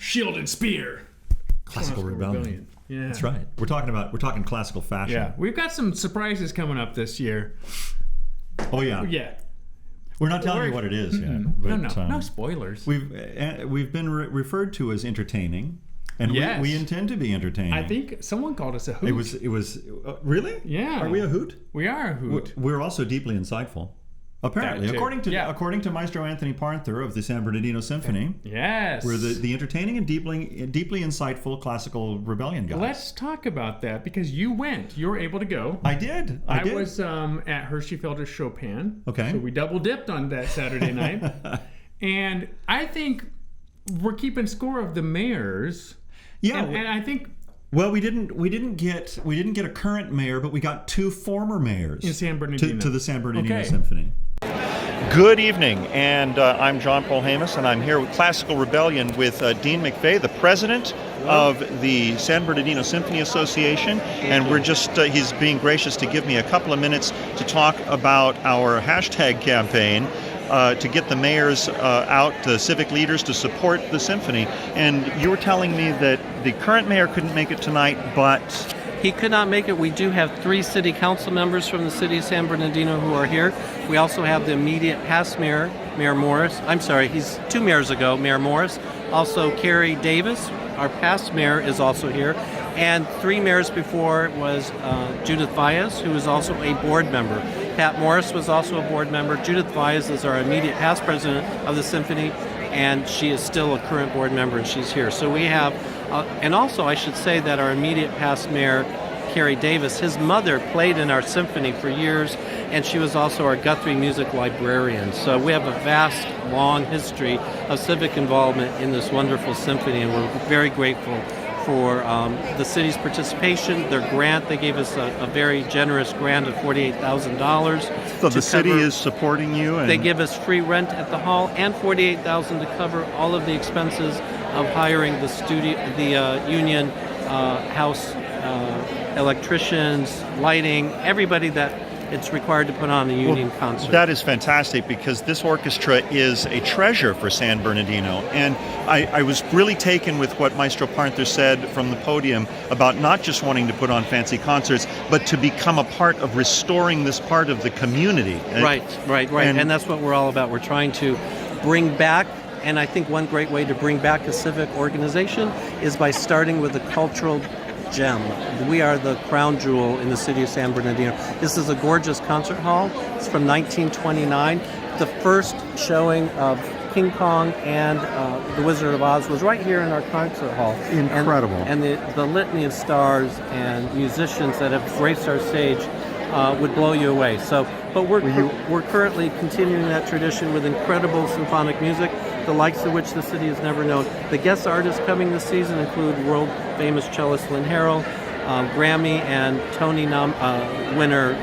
shield and spear. Classical rebellion. Yeah, that's right. We're talking classical fashion. Yeah, we've got some surprises coming up this year. Oh yeah. Yeah. We're not telling you what it is yet. But, no spoilers. We've been referred to as entertaining, and yes. we intend to be entertaining. I think someone called us a hoot. It was really? Yeah. Are we a hoot? We are a hoot. We're also deeply insightful. Apparently, according to Maestro Anthony Parnther of the San Bernardino Symphony, yes, we're the entertaining and deeply insightful classical rebellion guys. Let's talk about that because you went. You were able to go. I did. I was at Hersheyfelder's Chopin. Okay. So we double dipped on that Saturday night, and I think we're keeping score of the mayors. Yeah, and I think. Well, we didn't get a current mayor, but we got 2 former mayors in San Bernardino to the San Bernardino okay. Symphony. Good evening, and I'm John Paul Hamus, and I'm here with Classical Rebellion with Dean McVeigh, the president of the San Bernardino Symphony Association, and we're just he's being gracious to give me a couple of minutes to talk about our hashtag campaign to get the mayors out, the civic leaders, to support the symphony. And you were telling me that the current mayor couldn't make it tonight, but... He could not make it. We do have 3 city council members from the city of San Bernardino who are here. We also have the immediate past mayor, Mayor Morris. I'm sorry, he's 2 mayors ago, Mayor Morris. Also, Carrie Davis, our past mayor, is also here. And 3 mayors before was Judith Valles, who is also a board member. Pat Morris was also a board member. Judith Valles is our immediate past president of the symphony, and she is still a current board member, and she's here. So we have, and also I should say that our immediate past mayor, Carrie Davis, his mother played in our symphony for years, and she was also our Guthrie music librarian. So we have a vast, long history of civic involvement in this wonderful symphony, and we're very grateful for the city's participation. Their grant, they gave us a very generous grant of $48,000. So the city is supporting you? And they give us free rent at the hall and $48,000 to cover all of the expenses of hiring the union house electricians, lighting, everybody that it's required to put on a union concert. That is fantastic because this orchestra is a treasure for San Bernardino. And I was really taken with what Maestro Parnther said from the podium about not just wanting to put on fancy concerts, but to become a part of restoring this part of the community. Right. And that's what we're all about. We're trying to bring back, and I think one great way to bring back a civic organization is by starting with a cultural gem. We are the crown jewel in the city of San Bernardino. This is a gorgeous concert hall. It's from 1929. The first showing of King Kong and The Wizard of Oz was right here in our concert hall. Incredible. And the litany of stars and musicians that have graced our stage would blow you away. But we're currently continuing that tradition with incredible symphonic music, the likes of which the city has never known. The guest artists coming this season include world-famous cellist Lynn Harrell, Grammy and Tony winner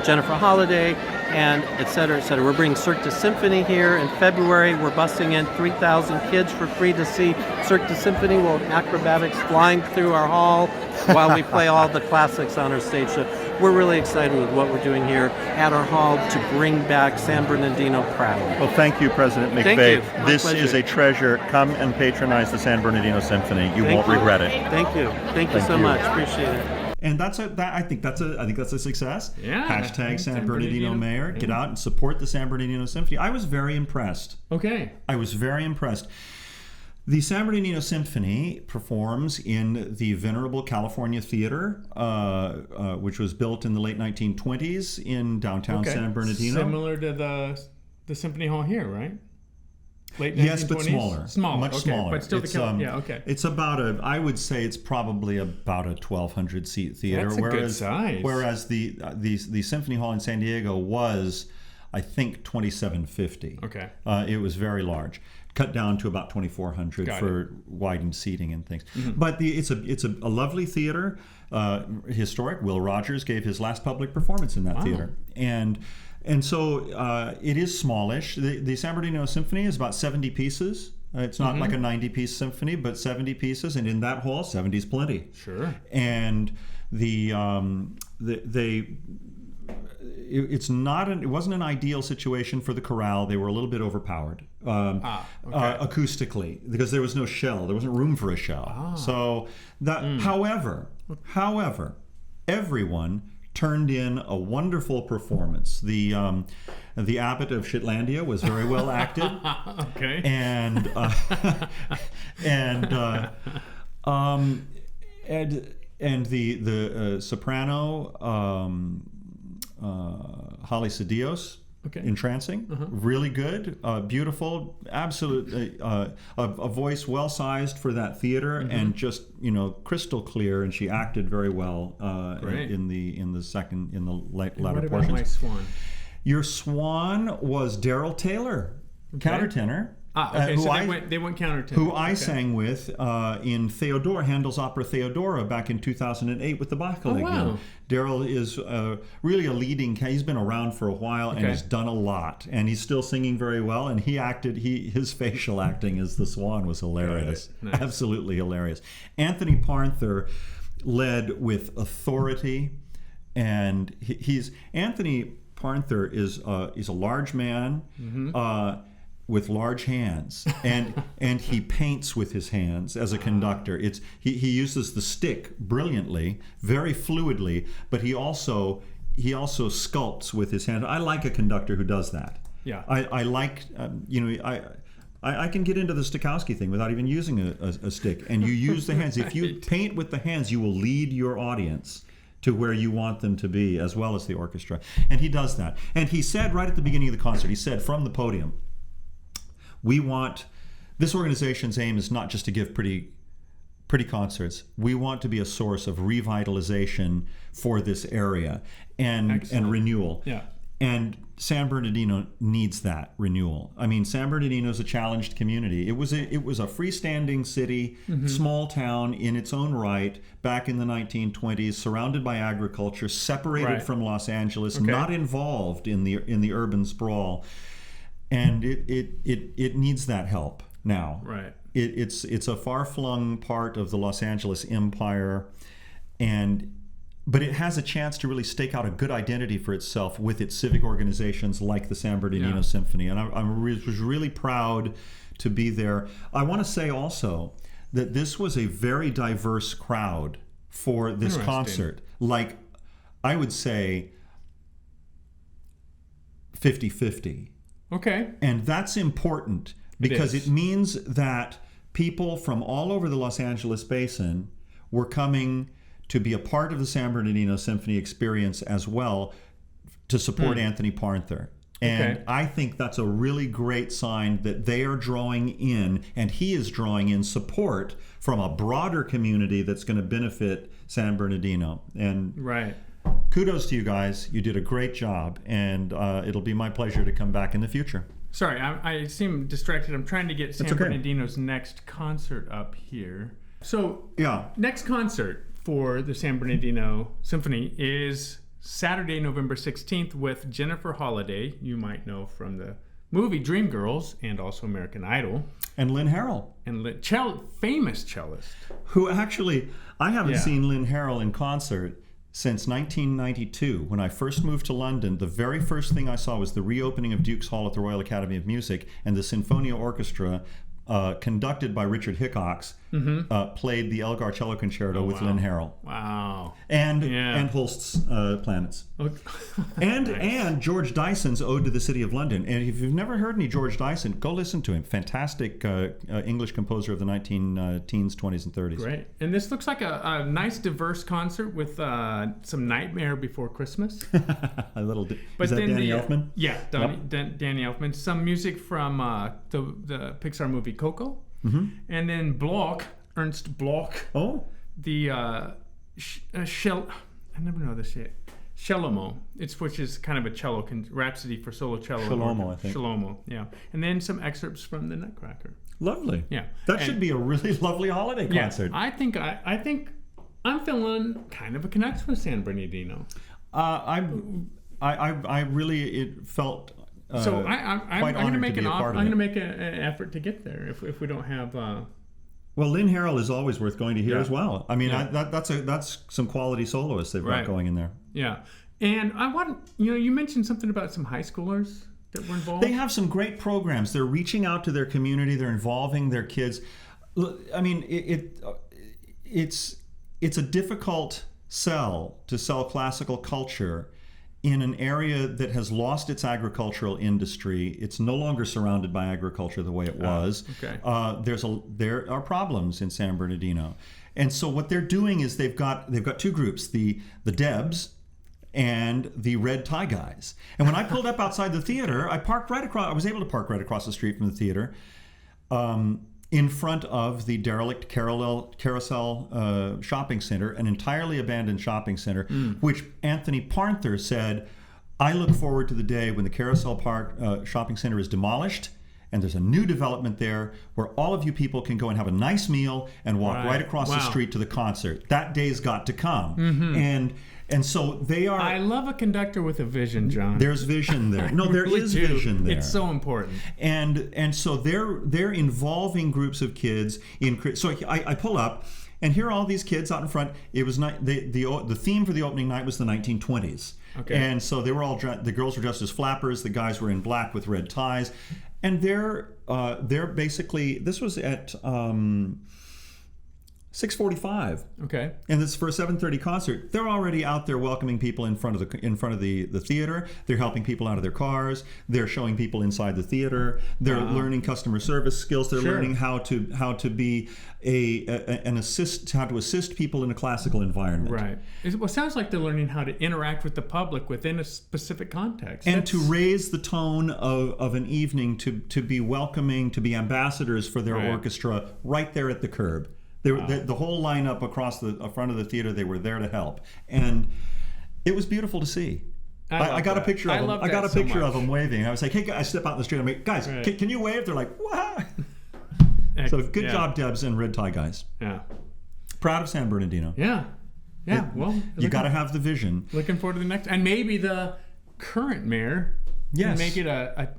Jennifer Holliday, and et cetera, et cetera. We're bringing Cirque du Symphony here in February. We're busing in 3,000 kids for free to see Cirque du Symphony. We'll have acrobatics flying through our hall while we play all the classics on our stage. So we're really excited with what we're doing here at our hall to bring back San Bernardino proud. Well, thank you, President McVeigh. Thank you. This pleasure. is a treasure. Come and patronize the San Bernardino Symphony. You won't regret it. Thank you. Thank you so much. Appreciate it. And I think that's a success. Yeah. Hashtag San Bernardino Mayor. Get out and support the San Bernardino Symphony. I was very impressed. Okay. I was very impressed. The San Bernardino Symphony performs in the venerable California Theater, which was built in the late 1920s in downtown San Bernardino. Similar to the Symphony Hall here, right? Late 1920s? Yes, but smaller. Much smaller. But still It's about I would say it's probably about a 1,200 seat theater. That's a good size. Whereas the Symphony Hall in San Diego was, I think, 2,750. Okay. It was very large. Cut down to about 2,400 for widened seating and things. Mm-hmm. But it's a lovely theater, historic. Will Rogers gave his last public performance in that theater. And so it is smallish. The San Bernardino Symphony is about 70 pieces. It's not like a 90-piece symphony, but 70 pieces. And in that hall, 70 is plenty. Sure. And it's not it wasn't an ideal situation for the chorale. They were a little bit overpowered acoustically because there was no shell. There wasn't room for a shell. So that, however, everyone turned in a wonderful performance. The abbot of Shetlandia was very well acted. Okay. And the soprano Holly Cedillos, entrancing, really good, beautiful, absolutely a voice well sized for that theater, and just crystal clear, and she acted very well in the latter what portions. about my swan? Your swan was Daryl Taylor, countertenor. Okay, so they went countertenor. Who I sang with in Handel's opera Theodora back in 2008 with the Bach Collegium. Wow. Daryl is really a leading. He's been around for a while and has done a lot, and he's still singing very well. And he acted. His facial acting as the swan was hilarious, nice. Absolutely hilarious. Anthony Parnther led with authority, and Anthony Parnther is a large man. With large hands, and he paints with his hands as a conductor. He uses the stick brilliantly, very fluidly, but he also sculpts with his hands. I like a conductor who does that. Yeah, I like I can get into the Stokowski thing without even using a stick, and you use the hands. If you paint with the hands, you will lead your audience to where you want them to be, as well as the orchestra. And he does that. And he said right at the beginning of the concert, he said from the podium, this organization's aim is not just to give pretty concerts. We want to be a source of revitalization for this area and renewal. Yeah. And San Bernardino needs that renewal. I mean, San Bernardino is a challenged community. It was a freestanding city, small town in its own right, back in the 1920s, surrounded by agriculture, separated from Los Angeles, not involved in the urban sprawl. And it needs that help now. Right. It's a far-flung part of the Los Angeles empire, but it has a chance to really stake out a good identity for itself with its civic organizations like the San Bernardino Symphony. And I was really proud to be there. I want to say also that this was a very diverse crowd for this concert. Like, I would say 50-50. Okay. And that's important because it means that people from all over the Los Angeles basin were coming to be a part of the San Bernardino Symphony experience as well, to support Anthony Parnther. And I think that's a really great sign that they are drawing in, and he is drawing in support from a broader community that's going to benefit San Bernardino. And kudos to you guys. You did a great job, and it'll be my pleasure to come back in the future. Sorry, I seem distracted. I'm trying to get San Bernardino's next concert up here. So, next concert for the San Bernardino Symphony is Saturday, November 16th with Jennifer Holliday, you might know from the movie Dreamgirls and also American Idol. And Lynn Harrell. And famous cellist. Who actually, I haven't seen Lynn Harrell in concert since 1992. When I first moved to London, the very first thing I saw was the reopening of Duke's Hall at the Royal Academy of Music, and the Sinfonia Orchestra, conducted by Richard Hickox, played the Elgar Cello Concerto with Lynn Harrell. Wow. And Holst's Planets. And George Dyson's Ode to the City of London. And if you've never heard any George Dyson, go listen to him. Fantastic English composer of the 19-teens, 20s, and 30s. Great. And this looks like a nice, diverse concert with some Nightmare Before Christmas. A little. Is that Danny Elfman? Yeah, Danny Elfman. Some music from the Pixar movie Coco. And then Ernst Bloch. Oh. The I never know this yet. Shalomon, which is kind of a cello rhapsody for solo cello. Shalomo, I think. Shalomo, yeah. And then some excerpts from the Nutcracker. Lovely. Yeah. That should be a really lovely holiday concert. I think I'm feeling kind of a connection with San Bernardino. I really, it felt. So I'm going to make I'm going to make an effort to get there if we don't have. Well, Lynn Harrell is always worth going to hear as well. I mean, that's some quality soloists they've got going in there. Yeah, And I want, you mentioned something about some high schoolers that were involved. They have some great programs. They're reaching out to their community. They're involving their kids. I mean, it's a difficult sell to sell classical culture in an area that has lost its agricultural industry. It's no longer surrounded by agriculture the way it was. Okay. There are problems in San Bernardino, and so what they're doing is they've got two groups: the Debs and the red tie guys. And when I pulled up outside the theater, I was able to park right across the street from the theater, in front of the derelict Carousel shopping center, an entirely abandoned shopping center, which Anthony Parther said, I look forward to the day when the Carousel Park shopping center is demolished and there's a new development there where all of you people can go and have a nice meal and walk right across the street to the concert. That day's got to come. Mm-hmm. And so they are... I love a conductor with a vision, John. There's vision there. No, there is vision there. It's so important. And so they're involving groups of kids in... So I pull up, and here are all these kids out in front. It was the theme for the opening night was the 1920s. Okay. And so they were all the girls were dressed as flappers. The guys were in black with red ties, and they're basically, this was at 6:45. Okay. And this is for a 7:30 concert. They're already out there welcoming people in front of the theater. They're helping people out of their cars. They're showing people inside the theater. They're learning customer service skills. They're learning how to be how to assist people in a classical environment. Right. It sounds like they're learning how to interact with the public within a specific context. And to raise the tone of an evening, to be welcoming, to be ambassadors for their orchestra right there at the curb. The whole lineup across the front of the theater, they were there to help, and it was beautiful to see. I got a picture of them. I got a picture of them waving. I was like, "Hey, guys!" I step out in the street. I'm like, "Guys, can you wave?" They're like, "What?" So good job, Debs and red tie guys. Yeah, proud of San Bernardino. Yeah. Well, you got to have the vision. Looking forward to the next, and maybe the current mayor can make it a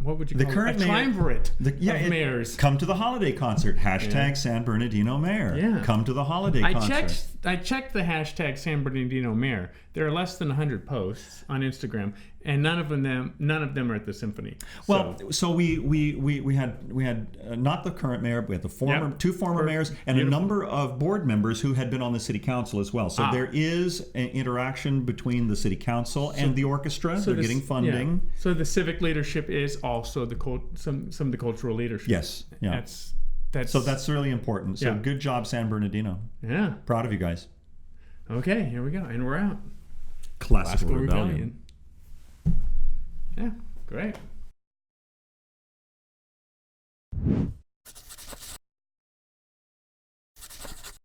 what would you call current it? A triumvirate of mayors. Come to the holiday concert. # San Bernardino Mayor. Yeah. Come to the holiday concert. I checked the # San Bernardino Mayor. There are less than 100 posts on Instagram, and none of them are at the symphony. Well, so we had not the current mayor, but we had the two former mayors and a number of board members who had been on the city council as well. So there is an interaction between the city council and the orchestra. They're getting funding. Yeah. So the civic leadership is also some of the cultural leadership. Yes. Yeah. So that's really important. So good job, San Bernardino. Yeah. Proud of you guys. Okay, here we go, and we're out. Classical Rebellion. Yeah, great.